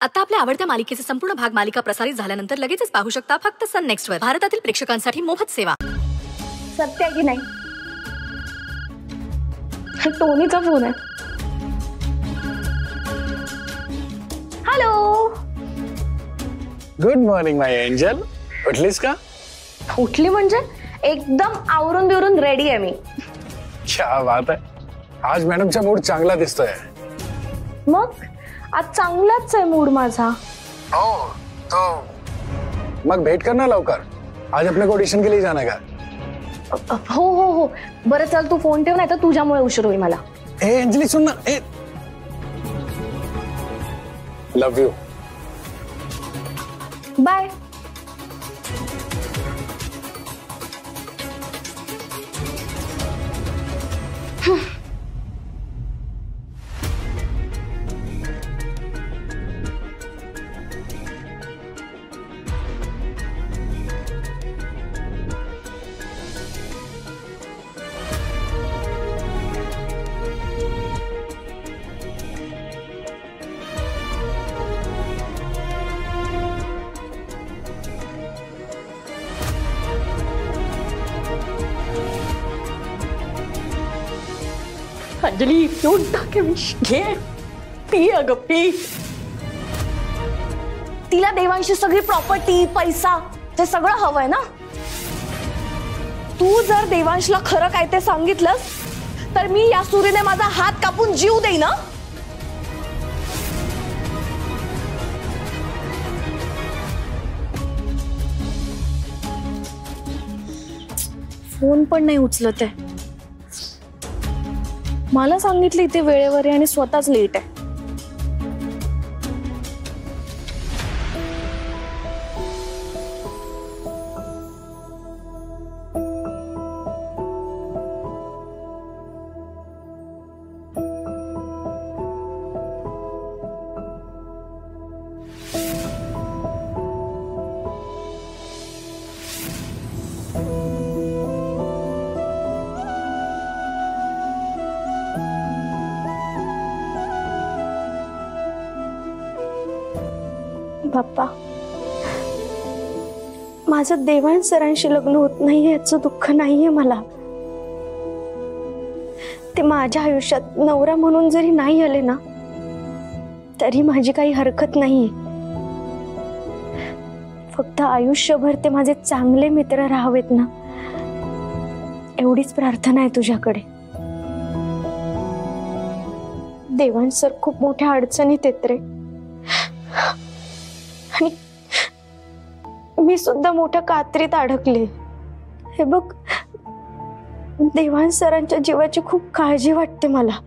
आता आपल्या आवडत्या मालिकेचे संपूर्ण भाग मालिका प्रसारित झाल्यानंतर लगेचच पाहू शकता फक्त सन नेक्स्ट वर. भारतातील प्रेक्षकांसाठी मोफत सेवा. सत्य की नाही? टोनीचा फोन आहे. हॅलो. गुड मॉर्निंग माय एंजल. उठलीस का? उठली म्हणजे एकदम आवरून बिवरून रेडी आहे मी. क्या बात आहे. आज मॅडमचा मूड चांगला दिसतोय. मग आज चांगलाच आहे मूड माझा. हो तो मग भेट करना लवकर. आज अपने को ऑडिशन के लिए जाना का? हो हो हो बरं चल तू फोन ठेव नाही तर तुझ्यामुळे उशीर होईल मला. ए अंजली सुन ना. ए लव यू. बाय. अंजली पिऊन टाके विष घे. पी अगं पी. तिला देवांशी सगळी प्रॉपर्टी पैसा ते सगळं हवंय ना. तू जर देवांशला खरं काय ते सांगितलंस तर मी या सुरीने माझा हात कापून जीव देईन ना. फोन पण नाही उचलत आहे. मला सांगितलं इथे वेळेवर आहे आणि स्वतःच लेट आहे. बाप्पा माझं देवांश सरांशी लग्न होत नाहीये याचं दुःख नाहीये मला. ते माझ्या आयुष्यात नवरा म्हणून जरी नाही आले ना तरी माझी काही हरकत नाहीये. फक्त आयुष्यभर ते माझे चांगले मित्र राहावेत ना एवढीच प्रार्थना आहे तुझ्याकडे. देवांश सर खूप मोठ्या अडचणीत येत रे आणि मी सुद्धा मोठ्या कात्रीत अडकले. हे बघ देवांश सरांच्या जीवाची खूप काळजी वाटते मला.